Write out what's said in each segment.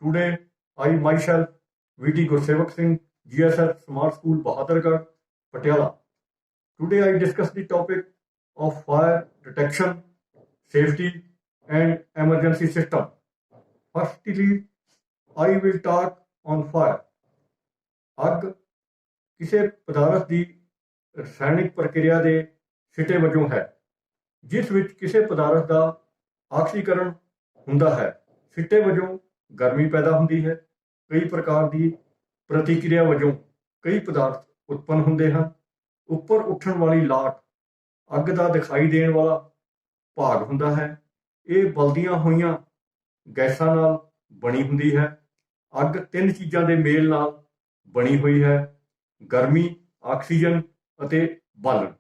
Today, I myself, VT Gursevak Singh, GSS Smart School, Bahadargarh, Patiala. Today, I discuss the topic of fire detection, safety, and emergency system. Firstly, I will talk on fire. ਅੱਗ ਕਿਸੇ ਪਦਾਰਥ ਦੀ ਰਸਾਇਣਿਕ ਪ੍ਰਕਿਰਿਆ ਦੇ ਸਿੱਟੇ ਵਜੋਂ ਹੈ, ਜਿਸ ਵਿੱਚ ਕਿਸੇ ਪਦਾਰਥ ਦਾ ਆਕਸੀਕਰਨ ਹੁੰਦਾ ਹੈ। ਸਿੱਟੇ ਵਜੋਂ ਗਰਮੀ ਪੈਦਾ ਹੁੰਦੀ ਹੈ। ਕਈ ਪ੍ਰਕਾਰ ਦੀ ਪ੍ਰਤੀਕਿਰਿਆ ਵਜੋਂ ਕਈ ਪਦਾਰਥ ਉਤਪੰਨ ਹੁੰਦੇ ਹਨ। ਉੱਪਰ ਉੱਠਣ ਵਾਲੀ ਲਾਟ ਅੱਗ ਦਾ ਦਿਖਾਈ ਦੇਣ ਵਾਲਾ ਭਾਗ ਹੁੰਦਾ ਹੈ। ਇਹ ਬਲਦੀਆਂ ਹੋਈਆਂ ਗੈਸਾਂ ਨਾਲ ਬਣੀ ਹੁੰਦੀ ਹੈ। ਅੱਗ ਤਿੰਨ ਚੀਜ਼ਾਂ ਦੇ ਮੇਲ ਨਾਲ ਬਣੀ ਹੋਈ ਹੈ: ਗਰਮੀ, ਆਕਸੀਜਨ ਅਤੇ ਬਾਲਣ।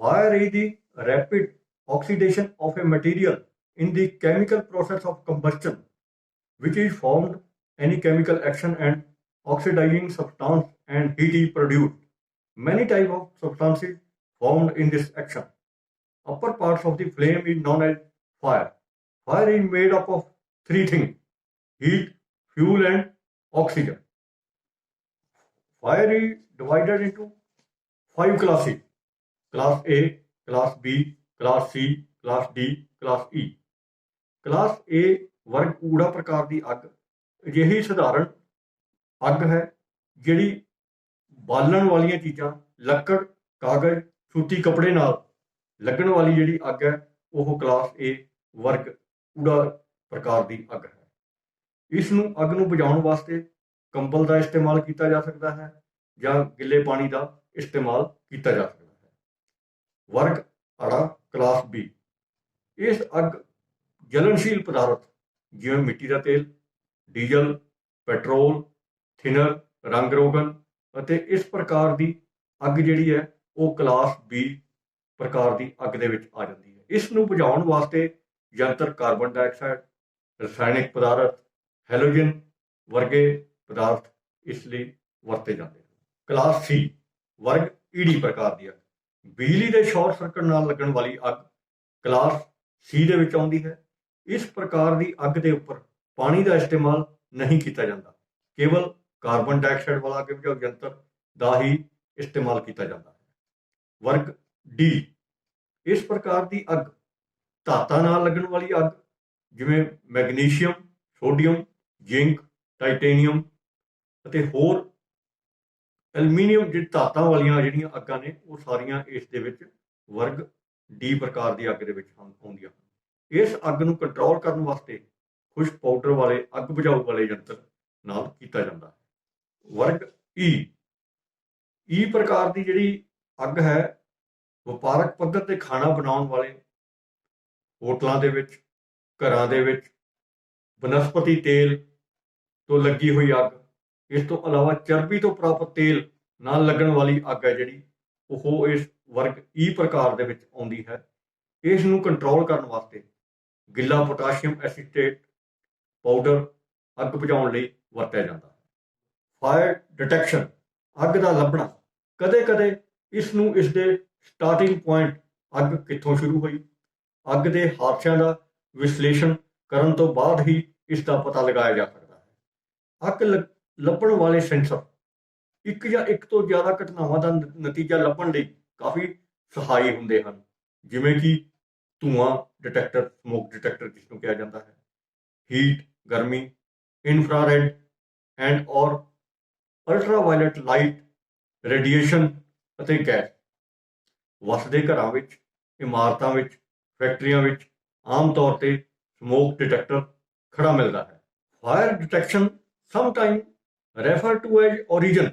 Fire is the rapid oxidation of a material in the chemical process of combustion, which is formed any chemical action and oxidizing substance and heat is produced. Many types of substances formed in this action. Upper parts of the flame is known as fire. Fire is made up of three things: heat, fuel, and oxygen. Fire is divided into five classes: Class A, Class B, Class C, Class D, Class E. Class A ਵਰਗ ਊੜਾ ਪ੍ਰਕਾਰ ਦੀ ਅੱਗ ਅਜਿਹੀ ਸਧਾਰਨ ਅੱਗ ਹੈ ਜਿਹੜੀ ਬਾਲਣ ਵਾਲੀਆਂ ਚੀਜ਼ਾਂ, ਲੱਕੜ, ਕਾਗਜ਼, ਸੂਤੀ ਕੱਪੜੇ ਨਾਲ ਲੱਗਣ ਵਾਲੀ ਜਿਹੜੀ ਅੱਗ ਹੈ ਉਹ ਕਲਾਸ A ਵਰਗ ਊੜਾ ਪ੍ਰਕਾਰ ਦੀ ਅੱਗ ਹੈ। ਇਸ ਨੂੰ ਅੱਗ ਨੂੰ ਬੁਝਾਉਣ ਵਾਸਤੇ ਕੰਬਲ ਦਾ ਇਸਤੇਮਾਲ ਕੀਤਾ ਜਾ ਸਕਦਾ ਹੈ ਜਾਂ ਗਿੱਲੇ ਪਾਣੀ ਦਾ ਇਸਤੇਮਾਲ ਕੀਤਾ ਜਾ ਸਕਦਾ ਹੈ। ਵਰਗ ਅੜਾ ਕਲਾਸ B। ਇਸ ਅੱਗ ਜਲਨਸ਼ੀਲ ਪਦਾਰਥ ਜਿਵੇਂ ਮਿੱਟੀ ਦਾ ਤੇਲ, ਡੀਜ਼ਲ, ਪੈਟਰੋਲ, ਥਿਨਰ, ਰੰਗ ਰੋਗਨ ਅਤੇ ਇਸ ਪ੍ਰਕਾਰ ਦੀ ਅੱਗ ਜਿਹੜੀ ਹੈ ਉਹ ਕਲਾਸ B ਪ੍ਰਕਾਰ ਦੀ ਅੱਗ ਦੇ ਵਿੱਚ ਆ ਜਾਂਦੀ ਹੈ। ਇਸ ਨੂੰ ਬੁਝਾਉਣ ਵਾਸਤੇ ਯੰਤਰ ਕਾਰਬਨ ਡਾਈਆਕਸਾਈਡ, ਰਸਾਇਣਿਕ ਪਦਾਰਥ, ਹੈਲੋਜਨ ਵਰਗੇ ਪਦਾਰਥ ਇਸ ਲਈ ਵਰਤੇ ਜਾਂਦੇ ਹਨ। ਕਲਾਸ C ਵਰਗ ਈਡੀ ਪ੍ਰਕਾਰ ਦੀ ਅੱਗ। ਬਿਜਲੀ ਦੇ ਸ਼ਾਰਟ ਸਰਕਟ ਨਾਲ ਲੱਗਣ ਵਾਲੀ ਅੱਗ ਕਲਾਸ C ਦੇ ਵਿੱਚ ਆਉਂਦੀ ਹੈ। ਇਸ ਪ੍ਰਕਾਰ ਦੀ ਅੱਗ ਦੇ ਉੱਪਰ ਪਾਣੀ ਦਾ ਇਸਤੇਮਾਲ ਨਹੀਂ ਕੀਤਾ ਜਾਂਦਾ, ਕੇਵਲ ਕਾਰਬਨ ਡਾਈਆਕਸਾਈਡ ਵਾਲਾ ਅੱਗ ਬੁਝਾਊ ਯੰਤਰ ਦਾ ਹੀ ਇਸਤੇਮਾਲ ਕੀਤਾ ਜਾਂਦਾ ਹੈ। ਵਰਗ D ਇਸ ਪ੍ਰਕਾਰ ਦੀ ਅੱਗ ਧਾਤਾਂ ਨਾਲ ਲੱਗਣ ਵਾਲੀ ਅੱਗ ਜਿਵੇਂ ਮੈਗਨੀਸ਼ੀਅਮ, ਸੋਡੀਅਮ, ਜ਼ਿੰਕ, ਟਾਈਟੇਨੀਅਮ ਅਤੇ ਹੋਰ ਐਲੂਮੀਨੀਅਮ ਜਿਹੜੀ ਧਾਤਾਂ ਵਾਲੀਆਂ ਜਿਹੜੀਆਂ ਅੱਗਾਂ ਨੇ ਉਹ ਸਾਰੀਆਂ ਇਸ ਦੇ ਵਿੱਚ ਵਰਗ D ਪ੍ਰਕਾਰ ਦੀ ਅੱਗ ਦੇ ਵਿੱਚ ਆਉਂਦੀਆਂ ਹਨ। ਇਸ ਅੱਗ ਨੂੰ ਕੰਟਰੋਲ ਕਰਨ ਵਾਸਤੇ ਖੁਸ਼ਕ ਪਾਊਡਰ ਵਾਲੇ ਅੱਗ ਬੁਝਾਊ ਵਾਲੇ ਯੰਤਰ ਨਾਲ ਕੀਤਾ ਜਾਂਦਾ ਹੈ। ਵਰਗ E ਪ੍ਰਕਾਰ ਦੀ ਜਿਹੜੀ ਅੱਗ ਹੈ ਵਪਾਰਕ ਪੱਧਰ ਤੇ ਖਾਣਾ ਬਣਾਉਣ ਵਾਲੇ ਹੋਟਲਾਂ ਦੇ ਵਿੱਚ, ਘਰਾਂ ਦੇ ਵਿੱਚ ਬਨਸਪਤੀ ਤੇਲ ਤੋਂ ਲੱਗੀ ਹੋਈ ਅੱਗ, ਇਸ ਤੋਂ ਇਲਾਵਾ ਚਰਬੀ ਤੋਂ ਪ੍ਰਾਪਤ ਤੇਲ ਨਾਲ ਲੱਗਣ ਵਾਲੀ ਅੱਗ ਹੈ ਜਿਹੜੀ ਉਹ ਇਸ ਵਰਗ E ਪ੍ਰਕਾਰ ਦੇ ਵਿੱਚ ਆਉਂਦੀ ਹੈ। ਇਸ ਨੂੰ ਕੰਟਰੋਲ ਕਰਨ ਵਾਸਤੇ ਗਿੱਲਾ ਪੋਟਾਸ਼ੀਅਮ ਐਸੀਟੇਟ ਪਾਊਡਰ ਅੱਗ ਬੁਝਾਉਣ ਲਈ ਵਰਤਿਆ ਜਾਂਦਾ ਹੈ। ਫਾਇਰ ਡਿਟੈਕਸ਼ਨ ਅੱਗ ਦਾ ਲੱਭਣਾ। ਕਦੇ ਕਦੇ ਇਸ ਨੂੰ ਇਸ ਦੇ ਸਟਾਰਟਿੰਗ ਪੁਆਇੰਟ ਅੱਗ ਕਿੱਥੋਂ ਸ਼ੁਰੂ ਹੋਈ, ਅੱਗ ਦੇ ਹਾਦਸਿਆਂ ਦਾ ਵਿਸ਼ਲੇਸ਼ਣ ਕਰਨ ਤੋਂ ਬਾਅਦ ਹੀ ਇਸ ਦਾ ਪਤਾ ਲਗਾਇਆ ਜਾ ਸਕਦਾ ਹੈ। ਅੱਗ ਲੱਭਣ ਵਾਲੇ ਸੈਂਸਰ ਇੱਕ ਜਾਂ ਇੱਕ ਤੋਂ ਜ਼ਿਆਦਾ ਘਟਨਾਵਾਂ ਦਾ ਨਤੀਜਾ ਲੱਭਣ ਲਈ ਕਾਫੀ ਸਹਾਈ ਹੁੰਦੇ ਹਨ, ਜਿਵੇਂ ਕਿ ਧੂਆਂ ਡਿਟੈਕਟਰ, ਸਮੋਕ ਡਿਟੈਕਟਰ ਜਿਸ ਨੂੰ ਕਿਹਾ ਜਾਂਦਾ ਹੈ, ਹੀਟ ਗਰਮੀ, ਇਨਫਰਾਰੈਡ ਐਂਡ ਔਰ ਅਲਟਰਾਵਾਇਲਟ ਲਾਈਟ, ਰੇਡੀਏਸ਼ਨ ਅਤੇ ਗੈਸ। ਵਸਦੇ ਘਰਾਂ ਵਿੱਚ, ਇਮਾਰਤਾਂ ਵਿੱਚ, ਫੈਕਟਰੀਆਂ ਵਿੱਚ ਆਮ ਤੌਰ ਤੇ ਸਮੋਕ ਡਿਟੈਕਟਰ ਖੜਾ ਮਿਲਦਾ ਹੈ। Fire detection sometime referred to as origin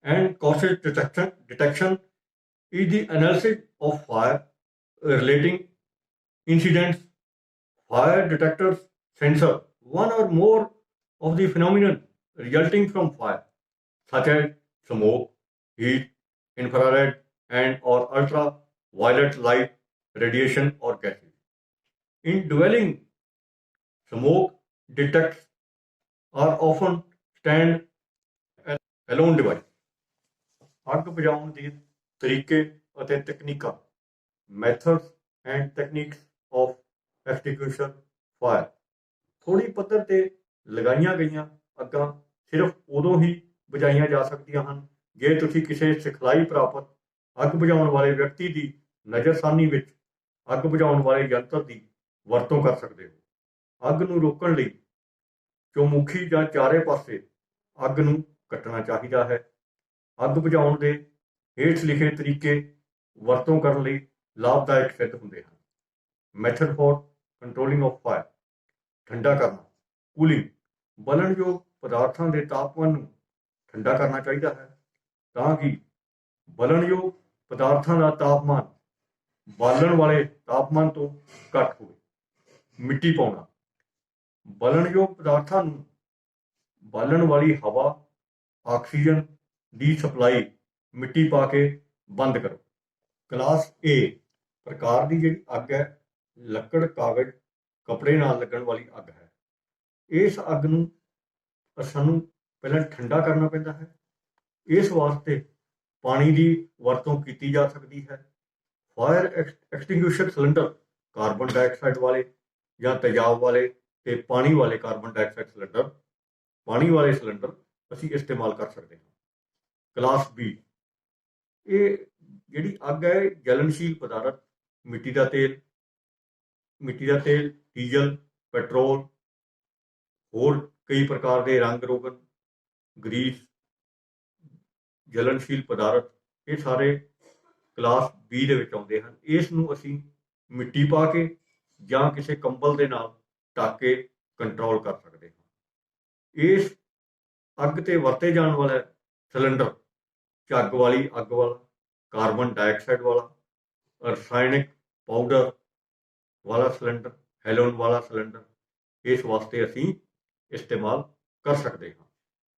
and causes detection is the analysis of fire relating incidents. Fire detectors sensor one or more of the phenomenon resulting from fire, such as smoke, heat, infrared and or ultraviolet light, radiation or gases. In dwelling, smoke detectors are often stand alone device. ਅੱਗ ਬੁਝਾਉਣ ਦੇ ਤਰੀਕੇ ਅਤੇ ਤਕਨੀਕਾਂ, methods and techniques of extinguishing fire. ਥੋੜ੍ਹੀ ਪੱਧਰ ਤੇ ਲਗਾਈਆਂ ਗਈਆਂ ਅੱਗਾਂ ਸਿਰਫ ਉਦੋਂ ਹੀ ਬੁਝਾਈਆਂ ਜਾ ਸਕਦੀਆਂ ਹਨ ਜੇ ਤੁਸੀਂ ਕਿਸੇ ਸਿਖਲਾਈ ਪ੍ਰਾਪਤ ਅੱਗ ਬੁਝਾਉਣ ਵਾਲੇ ਵਿਅਕਤੀ ਦੀ ਨਜ਼ਰਸਾਨੀ ਵਿੱਚ ਅੱਗ ਬੁਝਾਉਣ ਵਾਲੇ ਯੰਤਰ ਦੀ ਵਰਤੋਂ ਕਰ ਸਕਦੇ ਹੋ। ਅੱਗ ਨੂੰ ਰੋਕਣ ਲਈ ਚੌਮੁਖੀ ਜਾਂ ਚਾਰੇ ਪਾਸੇ ਅੱਗ ਨੂੰ ਕੱਟਣਾ ਚਾਹੀਦਾ ਹੈ। ਅੱਗ ਬੁਝਾਉਣ ਦੇ ਹੇਠ ਲਿਖੇ ਤਰੀਕੇ ਵਰਤੋਂ ਕਰਨ ਲਈ ਲਾਭਦਾਇਕ ਸਿੱਧ ਹੁੰਦੇ ਹਨ। Method for controlling of fire. ਠੰਡਾ ਕਰਨਾ, ਕੂਲਿੰਗ। ਬਲਣਯੋਗ ਪਦਾਰਥਾਂ ਦੇ ਤਾਪਮਾਨ ਨੂੰ ਠੰਡਾ ਕਰਨਾ ਚਾਹੀਦਾ ਹੈ ਤਾਂ ਕਿ ਬਲਣਯੋਗ ਪਦਾਰਥਾਂ ਦਾ ਤਾਪਮਾਨ ਬਾਲਣ ਵਾਲੇ ਤਾਪਮਾਨ ਤੋਂ ਘੱਟ ਹੋਵੇ। ਮਿੱਟੀ ਪਾਉਣਾ। ਬਲਣਯੋਗ ਪਦਾਰਥਾਂ ਨੂੰ ਬਾਲਣ ਵਾਲੀ ਹਵਾ, ਆਕਸੀਜਨ ਦੀ ਸਪਲਾਈ ਮਿੱਟੀ ਪਾ ਕੇ ਬੰਦ ਕਰੋ। ਕਲਾਸ ਏ ਪ੍ਰਕਾਰ ਦੀ ਜਿਹੜੀ ਅੱਗ ਹੈ, ਲੱਕੜ, ਕਾਗਜ਼, ਕੱਪੜੇ ਨਾਲ ਲੱਗਣ ਵਾਲੀ ਅੱਗ ਹੈ। ਇਸ ਅੱਗ ਨੂੰ ਸਾਨੂੰ ਪਹਿਲਾਂ ਠੰਡਾ ਕਰਨਾ ਪੈਂਦਾ ਹੈ। ਇਸ ਵਾਸਤੇ ਪਾਣੀ ਦੀ ਵਰਤੋਂ ਕੀਤੀ ਜਾ ਸਕਦੀ ਹੈ। Fire extinguisher cylinder carbon dioxide ਵਾਲੇ ਜਾਂ ਤੇਜ਼ਾਬ ਵਾਲੇ ਤੇ ਪਾਣੀ ਵਾਲੇ ਕਾਰਬਨ ਡਾਈਆਕਸਾਈਡ ਸਿਲੰਡਰ, ਪਾਣੀ ਵਾਲੇ ਸਿਲੰਡਰ ਅਸੀਂ ਇਸਤੇਮਾਲ ਕਰ ਸਕਦੇ ਹਾਂ। ਕਲਾਸ ਬੀ, ਇਹ ਜਿਹੜੀ ਅੱਗ ਹੈ ਜਲਨਸ਼ੀਲ ਪਦਾਰਥ, ਮਿੱਟੀ ਦਾ ਤੇਲ, ਡੀਜ਼ਲ, ਪੈਟਰੋਲ, ਹੋਰ ਕਈ ਪ੍ਰਕਾਰ ਦੇ ਰੰਗ ਰੋਗਨ, ਗਰੀਸ, ਜਲਨਸ਼ੀਲ ਪਦਾਰਥ, ਇਹ ਸਾਰੇ ਕਲਾਸ ਬੀ ਦੇ ਵਿੱਚ ਆਉਂਦੇ ਹਨ। ਇਸ ਨੂੰ ਅਸੀਂ ਮਿੱਟੀ ਪਾ ਕੇ ਜਾਂ ਕਿਸੇ ਕੰਬਲ ਦੇ ਨਾਲ ਢੱਕ ਕੇ ਕੰਟਰੋਲ ਕਰ ਸਕਦੇ ਹਾਂ। ਇਸ ਅੱਗ ਤੇ ਵਰਤੇ ਜਾਣ ਵਾਲਾ ਸਿਲੰਡਰ ਝੱਗ ਵਾਲੀ ਅੱਗ ਵਾਲਾ, ਕਾਰਬਨ ਡਾਈਆਕਸਾਈਡ ਵਾਲਾ, ਰਸਾਇਣਿਕ ਪਾਊਡਰ ਵਾਲਾ ਸਿਲੰਡਰ, ਹੈਲੋਨ ਵਾਲਾ ਸਿਲੰਡਰ, ਇਸ ਵਾਸਤੇ ਅਸੀਂ ਇਸਤੇਮਾਲ ਕਰ ਸਕਦੇ ਹਾਂ।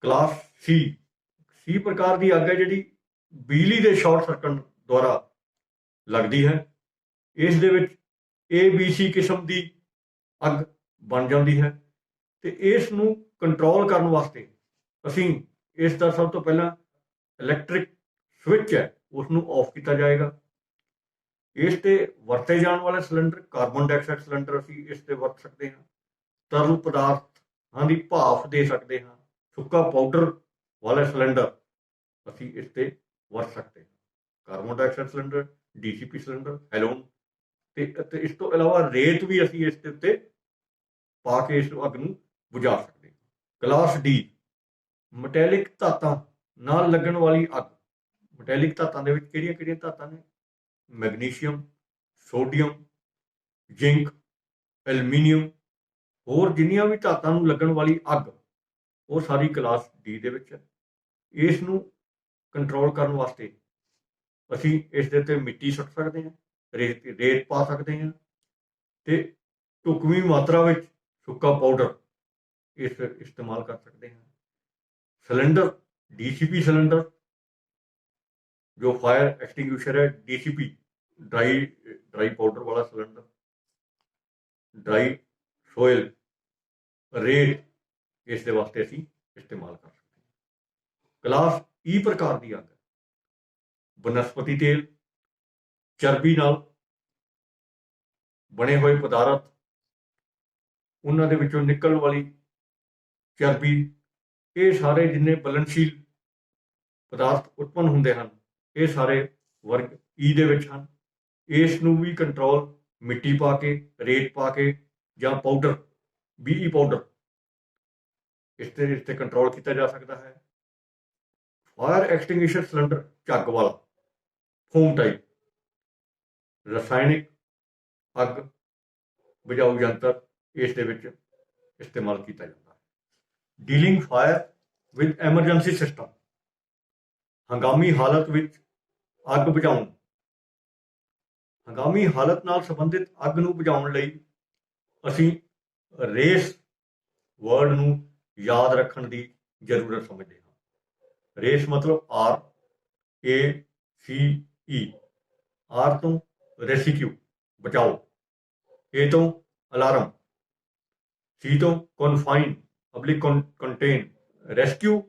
ਕਲਾਸ ਸੀ ਪ੍ਰਕਾਰ ਦੀ ਅੱਗ ਹੈ ਜਿਹੜੀ ਬਿਜਲੀ ਦੇ ਸ਼ਾਰਟ ਸਰਕਟ ਦੁਆਰਾ ਲੱਗਦੀ ਹੈ। ਇਸ ਦੇ ਵਿੱਚ ABC ਕਿਸਮ ਦੀ ਅੱਗ ਬਣ ਜਾਂਦੀ ਹੈ ਤੇ ਇਸ ਨੂੰ ਕੰਟਰੋਲ ਕਰਨ ਵਾਸਤੇ ਅਸੀਂ ਇਸ ਦਾ ਸਭ ਤੋਂ ਪਹਿਲਾਂ ਇਲੈਕਟ੍ਰਿਕ ਸਵਿੱਚ ਹੈ ਉਸ ਨੂੰ ਆਫ ਕੀਤਾ ਜਾਏਗਾ। ਇਸ ਤੇ ਵਰਤੇ ਜਾਣ ਵਾਲੇ ਸਿਲੰਡਰ ਕਾਰਬਨ ਡਾਈਆਕਸਾਈਡ ਸਿਲੰਡਰ ਅਸੀਂ ਇਸ ਤੇ ਵਰਤ ਸਕਦੇ ਹਾਂ। ਤਰਲ ਪਦਾਰਥਾਂ ਦੀ ਭਾਫ ਦੇ ਸਕਦੇ ਹਾਂ। ਸੁੱਕਾ ਪਾਊਡਰ ਵਾਲੇ ਸਿਲੰਡਰ ਅਸੀਂ ਇਸ ਤੇ ਵਰਤ ਸਕਦੇ ਹਾਂ। Carbon dioxide cylinder, DCP cylinder, halon ਤੇ ਇਸ ਤੋਂ ਇਲਾਵਾ ਰੇਤ ਵੀ ਅਸੀਂ ਇਸ ਦੇ ਉੱਤੇ ਪਾ ਕੇ ਇਸ ਅੱਗ ਨੂੰ ਬੁਝਾ ਸਕਦੇ ਹਾਂ। ਕਲਾਸ ਡੀ, ਮੈਟੈਲਿਕ ਧਾਤਾਂ ਨਾਲ ਲੱਗਣ ਵਾਲੀ ਅੱਗ। ਮੈਟੈਲਿਕ ਧਾਤਾਂ ਦੇ ਵਿੱਚ ਕਿਹੜੀਆਂ ਧਾਤਾਂ ਨੇ? ਮੈਗਨੀਸ਼ੀਅਮ, ਸੋਡੀਅਮ, ਜ਼ਿੰਕ, ਐਲੂਮੀਨੀਅਮ, ਹੋਰ ਜਿੰਨੀਆਂ ਵੀ ਧਾਤਾਂ ਨੂੰ ਲੱਗਣ ਵਾਲੀ ਅੱਗ ਉਹ ਸਾਰੀ ਕਲਾਸ ਡੀ ਦੇ ਵਿੱਚ ਹੈ। ਇਸ ਨੂੰ ਕੰਟਰੋਲ ਕਰਨ ਵਾਸਤੇ ਅਸੀਂ ਇਸ ਦੇ ਉੱਤੇ ਮਿੱਟੀ ਸੁੱਟ ਸਕਦੇ ਹਾਂ, ਰੇਤ ਪਾ ਸਕਦੇ ਹਾਂ ਤੇ ਢੁਕਵੀਂ ਮਾਤਰਾ ਵਿੱਚ ਸੁੱਕਾ ਪਾਊਡਰ ਇਸ ਇਸਤੇਮਾਲ ਕਰ ਸਕਦੇ ਹਾਂ। ਸਿਲੰਡਰ DCP ਸਿਲੰਡਰ ਜੋ ਫਾਇਰ ਐਕਸਟਿੰਗੁਇਸ਼ਰ ਹੈ, DCP ਡਰਾਈ ਪਾਊਡਰ ਵਾਲਾ ਸਿਲੰਡਰ, ਡਰਾਈ ਸੋਇਲ, ਰੇਤ, ਇਸ ਦੇ ਵਾਸਤੇ ਅਸੀਂ ਇਸਤੇਮਾਲ ਕਰ ਸਕਦੇ ਹਾਂ। ਕਲਾਸ ਈ ਪ੍ਰਕਾਰ ਦੀ ਅੱਗ, ਬਨਸਪਤੀ ਤੇਲ, ਚਰਬੀ ਨਾਲ ਬਣੇ ਹੋਏ ਪਦਾਰਥ, ਉਹਨਾਂ ਦੇ ਵਿੱਚੋਂ ਨਿਕਲਣ ਵਾਲੀ ਚਰਬੀ, ਇਹ ਸਾਰੇ ਜਿੰਨੇ ਬਲਨਸ਼ੀਲ ਪਦਾਰਥ ਉਤਪੰਨ ਹੁੰਦੇ ਹਨ ਇਹ ਸਾਰੇ ਵਰਗ ਈ ਦੇ ਵਿੱਚ ਹਨ। ਇਸ ਨੂੰ ਵੀ ਕੰਟਰੋਲ ਮਿੱਟੀ ਪਾ ਕੇ, ਰੇਤ ਪਾ ਕੇ ਜਾਂ ਪਾਊਡਰ, BE ਪਾਊਡਰ, ਇਸ ਤੇ ਕੰਟਰੋਲ ਕੀਤਾ ਜਾ ਸਕਦਾ ਹੈ। ਫਾਇਰ ਐਕਸਟਿੰਗੁਇਸ਼ਰ ਸਿਲੰਡਰ ਝੱਗ ਵਾਲਾ, ਫੋਮ ਟਾਈਪ, ਰਸਾਇਣਿਕ ਅੱਗ ਬੁਝਾਊ ਯੰਤਰ ਇਸ ਦੇ ਵਿੱਚ ਇਸਤੇਮਾਲ ਕੀਤਾ ਜਾਂਦਾ ਹੈ। Dealing fire with emergency system, ਹੰਗਾਮੀ ਹਾਲਤ ਵਿੱਚ ਅੱਗ ਬੁਝਾਉਣ। ਹੰਗਾਮੀ ਹਾਲਤ ਨਾਲ ਸੰਬੰਧਿਤ ਅੱਗ ਨੂੰ ਬੁਝਾਉਣ ਲਈ ਅਸੀਂ ਰੇਸ ਵਰਡ ਨੂੰ ਯਾਦ ਰੱਖਣ ਦੀ ਜ਼ਰੂਰਤ ਸਮਝਦੇ ਹਾਂ। ਰੇਸ ਮਤਲਬ RACE, ਆਰ ਤੋਂ ਰੈਸਕਿਊ ਬਚਾਓ, ਏ ਤੋਂ ਅਲਾਰਮ, ਸੀ ਤੋਂ ਕਨਫਾਈਨ ਕੰਟੇਨ ਰੈਸਕਿਊ।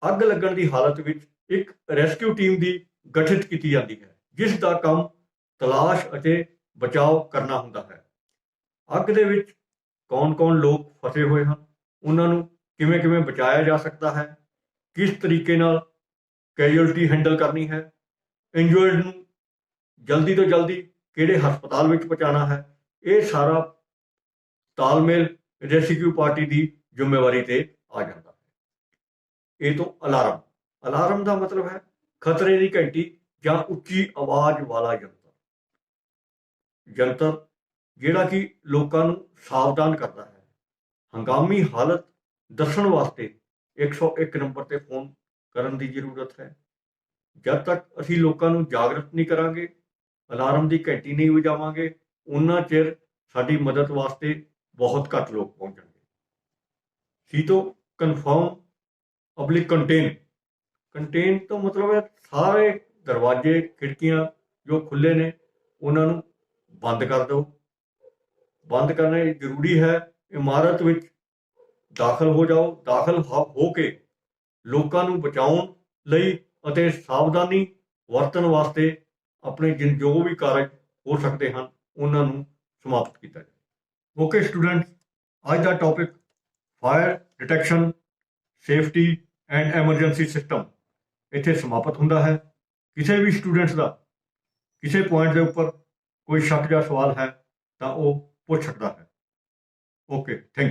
ਅੱਗ ਲੱਗਣ ਦੀ ਹਾਲਤ ਵਿੱਚ ਇੱਕ ਰੈਸਕਿਊ ਟੀਮ ਦੀ ਗਠਿਤ ਕੀਤੀ ਜਾਂਦੀ ਹੈ ਜਿਸ ਦਾ ਕੰਮ ਤਲਾਸ਼ ਅਤੇ ਬਚਾਓ ਕਰਨਾ ਹੁੰਦਾ ਹੈ। ਅੱਗ ਦੇ ਵਿੱਚ ਕੌਣ ਲੋਕ ਫਸੇ ਹੋਏ ਹਨ, ਉਹਨਾਂ ਨੂੰ ਕਿਵੇਂ ਕਿਵੇਂ ਬਚਾਇਆ ਜਾ ਸਕਦਾ ਹੈ, ਕਿਸ ਤਰੀਕੇ ਨਾਲ ਕੈਜੁਅਲਟੀ ਹੈਂਡਲ ਕਰਨੀ ਹੈ, ਇੰਜਰਡ ਨੂੰ ਜਲਦੀ ਤੋਂ ਜਲਦੀ ਕਿਹੜੇ ਹਸਪਤਾਲ ਵਿੱਚ ਪਹੁੰਚਾਉਣਾ ਹੈ, ਇਹ ਸਾਰਾ ਤਾਲਮੇਲ ਰੈਸਕਿਊ ਪਾਰਟੀ ਦੀ ਜ਼ਿੰਮੇਵਾਰੀ ਤੇ ਆ ਜਾਂਦਾ ਹੈ। ਇਹ ਤੋਂ ਅਲਾਰਮ ਦਾ ਮਤਲਬ ਹੈ ਖਤਰੇ ਦੀ ਘੰਟੀ ਜਾਂ ਉੱਚੀ ਆਵਾਜ਼ ਵਾਲਾ ਯੰਤਰ ਜਿਹੜਾ ਕਿ ਲੋਕਾਂ ਨੂੰ ਸਾਵਧਾਨ ਕਰਦਾ ਹੈ। ਹੰਗਾਮੀ ਹਾਲਤ ਦੱਸਣ ਵਾਸਤੇ 101 ਨੰਬਰ ਤੇ ਫੋਨ ਕਰਨ ਦੀ ਜ਼ਰੂਰਤ ਹੈ। ਜਦ ਤੱਕ ਅਸੀਂ ਲੋਕਾਂ ਨੂੰ ਜਾਗਰਤ ਨਹੀਂ ਕਰਾਂਗੇ, ਅਲਾਰਮ ਦੀ ਘੰਟੀ ਨਹੀਂ ਵਜਾਵਾਂਗੇ, ਉਨਾ ਚਿਰ ਸਾਡੀ ਮਦਦ ਵਾਸਤੇ ਬਹੁਤ ਘੱਟ ਲੋਕ ਪਹੁੰਚਣਗੇ। ਸੀਤੋ ਕਨਫਰਮ ਪਬਲਿਕ ਕੰਟੇਨ ਤੋਂ ਮਤਲਬ ਹੈ ਸਾਰੇ ਦਰਵਾਜ਼ੇ ਖਿੜਕੀਆਂ ਜੋ ਖੁੱਲੇ ਨੇ ਉਹਨਾਂ ਨੂੰ ਬੰਦ ਕਰ ਦਿਓ। ਬੰਦ ਕਰਨਾ ਜ਼ਰੂਰੀ ਹੈ। ਇਮਾਰਤ ਵਿੱਚ ਦਾਖਲ ਹੋ ਜਾਓ, ਦਾਖਲ ਹੋ ਕੇ ਲੋਕਾਂ ਨੂੰ ਬਚਾਉਣ ਲਈ ਅਤੇ ਸਾਵਧਾਨੀ ਵਰਤਣ ਵਾਸਤੇ ਆਪਣੇ ਜੋ ਵੀ ਕਾਰਜ ਹੋ ਸਕਦੇ ਹਨ ਉਹਨਾਂ ਨੂੰ ਸਮਾਪਤ ਕੀਤਾ ਜਾਵੇ। ਓਕੇ ਸਟੂਡੈਂਟਸ, ਅੱਜ ਦਾ topic fire detection, safety and emergency system ਇੱਥੇ ਸਮਾਪਤ ਹੁੰਦਾ ਹੈ। ਕਿਸੇ ਵੀ ਸਟੂਡੈਂਟਸ ਦਾ ਕਿਸੇ ਪੁਆਇੰਟ ਦੇ ਉੱਪਰ ਕੋਈ ਸ਼ੱਕ ਜਾਂ ਸਵਾਲ ਹੈ ਤਾਂ ਉਹ ਪੁੱਛ ਸਕਦਾ ਹੈ। Okay, thank you.